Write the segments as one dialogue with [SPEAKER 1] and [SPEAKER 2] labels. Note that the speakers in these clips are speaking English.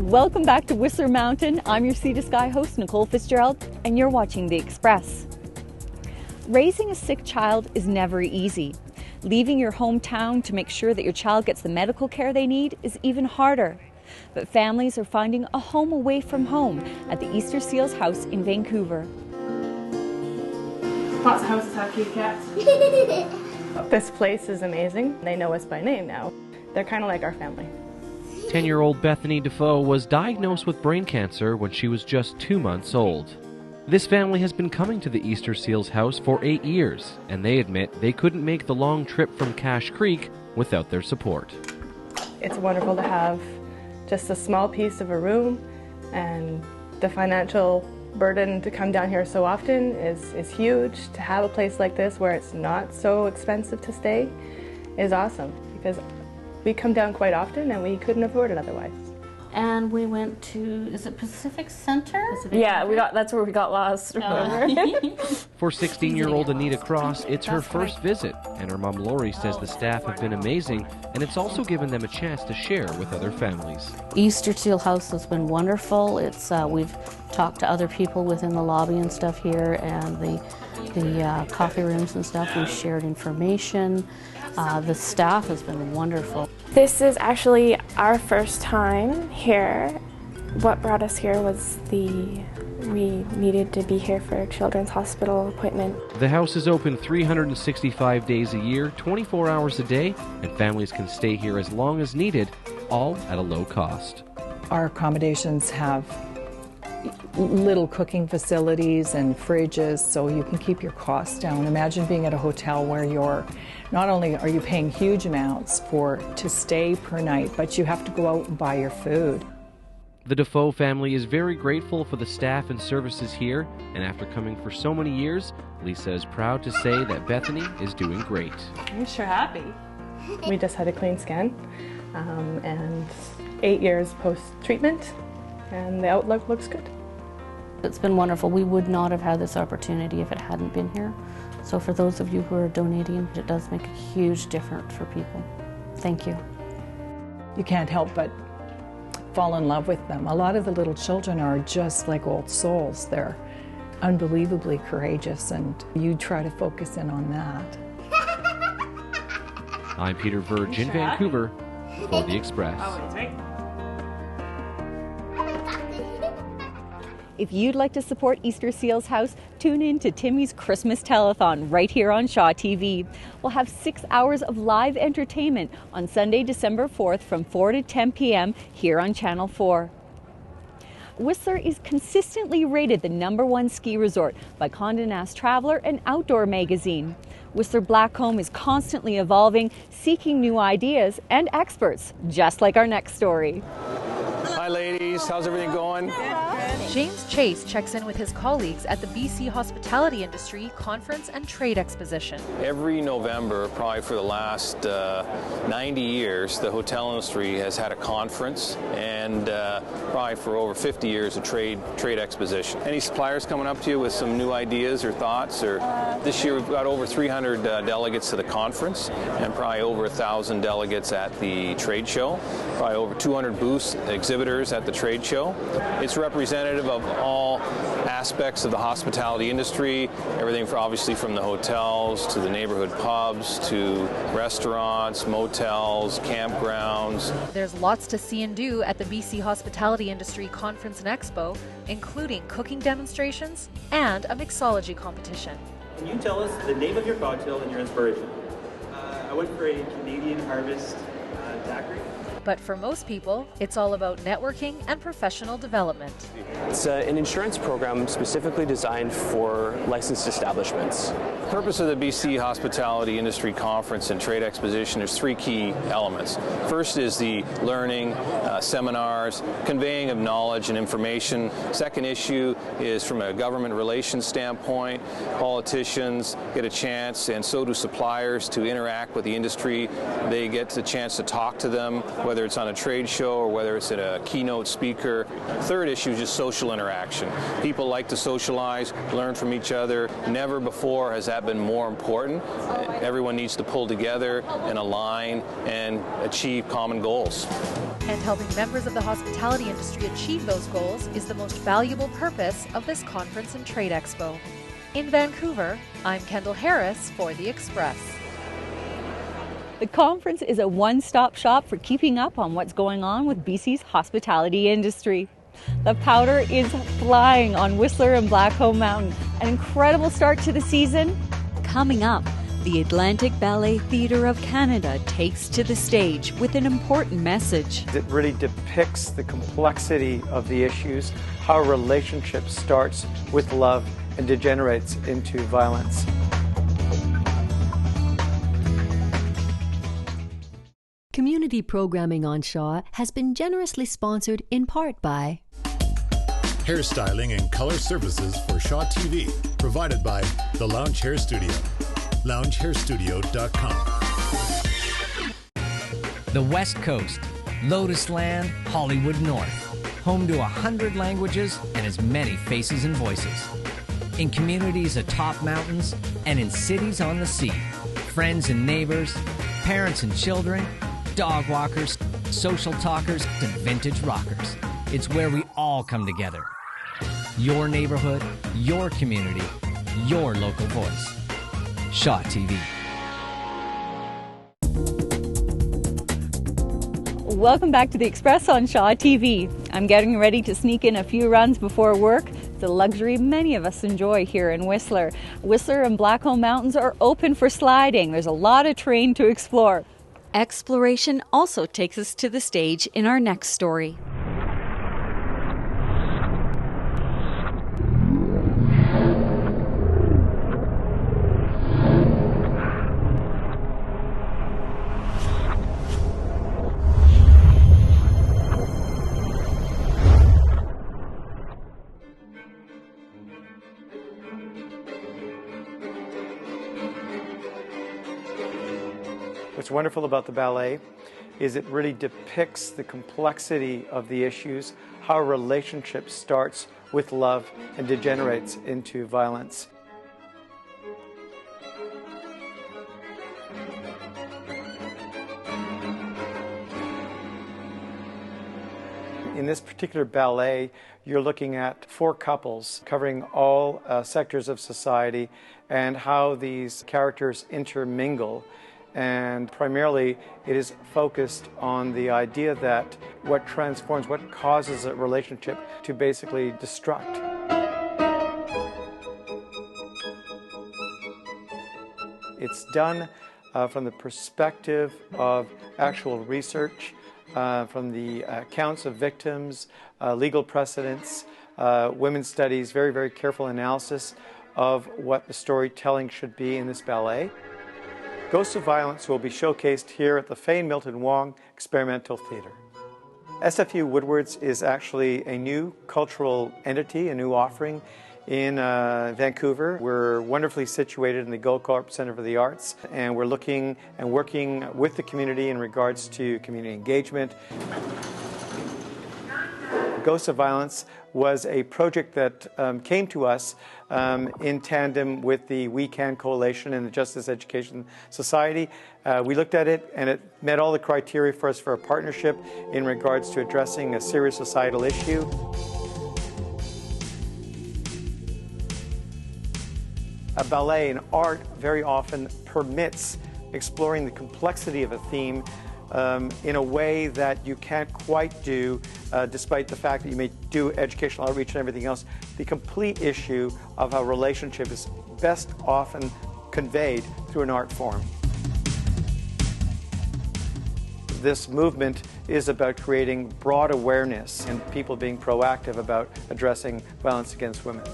[SPEAKER 1] welcome back to Whistler Mountain. I'm your Sea to Sky host, Nicole Fitzgerald, and you're watching The Express. Raising a sick child is never easy. Leaving your hometown to make sure that your child gets the medical care they need is even harder. But families are finding a home away from home at the Easter Seals house in Vancouver.
[SPEAKER 2] Lots of houses have kitty cats.
[SPEAKER 3] This place is amazing. They know us by name now. They're kind of like our family.
[SPEAKER 4] 10-year-old Bethany Defoe was diagnosed with brain cancer when she was just 2 months old. This family has been coming to the Easter Seals house for 8 years, and they admit they couldn't make the long trip from Cache Creek without their support.
[SPEAKER 3] It's wonderful to have just a small piece of a room, and the financial burden to come down here so often is huge. To have a place like this where it's not so expensive to stay is awesome, because we come down quite often and we couldn't afford it otherwise.
[SPEAKER 5] And we went to, is it Pacific Center?
[SPEAKER 2] That's where we got lost.
[SPEAKER 4] For 16-year-old Anita Cross, it's her first visit, and her mom Lori says the staff have been amazing, and it's also given them a chance to share with other families.
[SPEAKER 5] Easter Seal House has been wonderful. It's we've talked to other people within the lobby and stuff here, and the coffee rooms and stuff. We've shared information. The staff has been wonderful.
[SPEAKER 6] This is actually our first time here. What brought us here was we needed to be here for a children's hospital appointment.
[SPEAKER 4] The house is open 365 days a year, 24 hours a day, and families can stay here as long as needed, all at a low cost.
[SPEAKER 7] Our accommodations have little cooking facilities and fridges, so you can keep your costs down. Imagine being at a hotel where not only are you paying huge amounts to stay per night, but you have to go out and buy your food.
[SPEAKER 4] The Defoe family is very grateful for the staff and services here, and after coming for so many years, Lisa is proud to say that Bethany is doing great.
[SPEAKER 2] I'm sure happy.
[SPEAKER 3] We just had a clean scan, and 8 years post-treatment, and the outlook looks good.
[SPEAKER 5] It's been wonderful. We would not have had this opportunity if it hadn't been here. So for those of you who are donating, it does make a huge difference for people. Thank you.
[SPEAKER 7] You can't help but fall in love with them. A lot of the little children are just like old souls. They're unbelievably courageous, and you try to focus in on that.
[SPEAKER 4] I'm Peter Verge in Vancouver for The Express.
[SPEAKER 1] If you'd like to support Easter Seals House, tune in to Timmy's Christmas Telethon right here on Shaw TV. We'll have 6 hours of live entertainment on Sunday, December 4th from 4 to 10 p.m. here on Channel 4. Whistler is consistently rated the #1 ski resort by Condé Nast Traveler and Outdoor Magazine. Whistler Blackcomb is constantly evolving, seeking new ideas and experts, just like our next story.
[SPEAKER 8] Hi ladies, how's everything going?
[SPEAKER 9] James Chase checks in with his colleagues at the BC Hospitality Industry Conference and Trade Exposition.
[SPEAKER 8] Every November, probably for the last 90 years, the hotel industry has had a conference, and probably for over 50 years a trade exposition. Any suppliers coming up to you with some new ideas or thoughts? Or this year we've got over 300 delegates to the conference, and probably over 1,000 delegates at the trade show. Probably over 200 booths, exhibitors at the trade show. It's representative of all aspects of the hospitality industry, everything obviously from the hotels to the neighborhood pubs to restaurants, motels, campgrounds.
[SPEAKER 9] There's lots to see and do at the BC Hospitality Industry Conference and Expo, including cooking demonstrations and a mixology competition.
[SPEAKER 10] Can you tell us the name of your cocktail and your inspiration? I went for a Canadian Harvest daiquiri.
[SPEAKER 9] But for most people, it's all about networking and professional development.
[SPEAKER 11] It's an insurance program specifically designed for licensed establishments.
[SPEAKER 8] The purpose of the BC Hospitality Industry Conference and Trade Exposition, there's 3 key elements. First is the learning, seminars, conveying of knowledge and information. Second issue is from a government relations standpoint. Politicians get a chance, and so do suppliers, to interact with the industry. They get the chance to talk to them, whether it's on a trade show or whether it's at a keynote speaker. Third issue is just social interaction. People like to socialize, learn from each other. Never before has that that been more important? Everyone needs to pull together and align and achieve common goals.
[SPEAKER 9] And helping members of the hospitality industry achieve those goals is the most valuable purpose of this conference and trade expo. In Vancouver, I'm Kendall Harris for The Express.
[SPEAKER 1] The conference is a one-stop shop for keeping up on what's going on with BC's hospitality industry. The powder is flying on Whistler and Blackcomb Mountain. An incredible start to the season. Coming up, the Atlantic Ballet Theatre of Canada takes to the stage with an important message.
[SPEAKER 12] It really depicts the complexity of the issues, how a relationship starts with love and degenerates into violence.
[SPEAKER 13] Community programming on Shaw has been generously sponsored in part by
[SPEAKER 14] hairstyling and color services for Shaw TV, provided by The Lounge Hair Studio, loungehairstudio.com.
[SPEAKER 15] The West Coast, Lotus Land, Hollywood North, home to 100 languages and as many faces and voices. In communities atop mountains and in cities on the sea, friends and neighbors, parents and children, dog walkers, social talkers, and vintage rockers. It's where we all come together. Your neighborhood, your community, your local voice. Shaw TV.
[SPEAKER 1] Welcome back to The Express on Shaw TV. I'm getting ready to sneak in a few runs before work. It's a luxury many of us enjoy here in Whistler. Whistler and Blackcomb Mountains are open for sliding. There's a lot of terrain to explore. Exploration also takes us to the stage in our next story.
[SPEAKER 12] What's wonderful about the ballet is it really depicts the complexity of the issues, how a relationship starts with love and degenerates into violence. In this particular ballet, you're looking at 4 couples covering all sectors of society and how these characters intermingle. And primarily, it is focused on the idea that what transforms, what causes a relationship to basically destruct. It's done from the perspective of actual research, from the accounts of victims, legal precedents, women's studies, very, very careful analysis of what the storytelling should be in this ballet. Ghosts of Violence will be showcased here at the Fane Milton Wong Experimental Theatre. SFU Woodwards is actually a new cultural entity, a new offering in Vancouver. We're wonderfully situated in the Goldcorp Centre for the Arts, and we're looking and working with the community in regards to community engagement. Ghosts of Violence was a project that came to us in tandem with the We Can Coalition and the Justice Education Society. We looked at it and it met all the criteria for us for a partnership in regards to addressing a serious societal issue. A ballet, an art, very often permits exploring the complexity of a theme in a way that you can't quite do, despite the fact that you may do educational outreach and everything else. The complete issue of how relationship is best often conveyed through an art form. This movement is about creating broad awareness and people being proactive about addressing violence against women.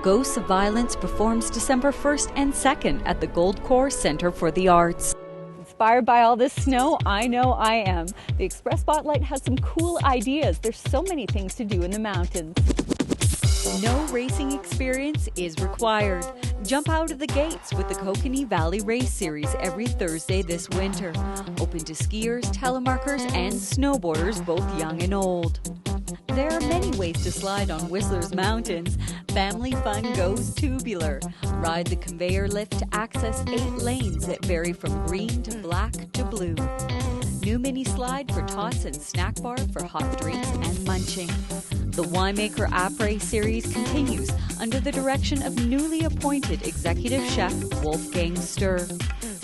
[SPEAKER 1] Ghosts of Violence performs December 1st and 2nd at the Goldcorp Centre for the Arts. Inspired by all this snow? I know I am. The Express Spotlight has some cool ideas. There's so many things to do in the mountains. No racing experience is required. Jump out of the gates with the Kokanee Valley Race Series every Thursday this winter. Open to skiers, telemarkers, and snowboarders, both young and old. There are many ways to slide on Whistler's mountains. Family fun goes tubular. Ride the conveyor lift to access 8 lanes that vary from green to black to blue. New mini slide for tots and snack bar for hot drinks and munching. The Winemaker Après series continues under the direction of newly appointed executive chef Wolfgang Sturr.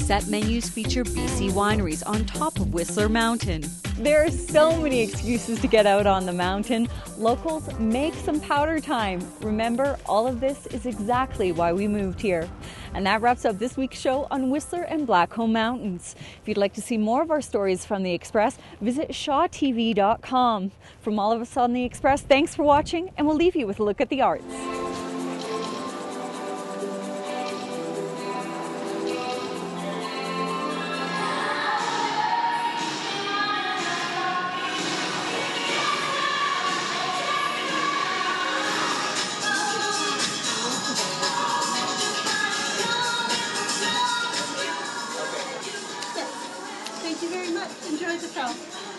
[SPEAKER 1] Set menus feature BC wineries on top of Whistler Mountain. There are so many excuses to get out on the mountain. Locals, make some powder time. Remember, all of this is exactly why we moved here. And that wraps up this week's show on Whistler and Blackcomb Mountains. If you'd like to see more of our stories from the Express, visit shawtv.com. From all of us on the Express, thanks for watching, and we'll leave you with a look at the arts.
[SPEAKER 16] Thank you very much. Enjoy the show.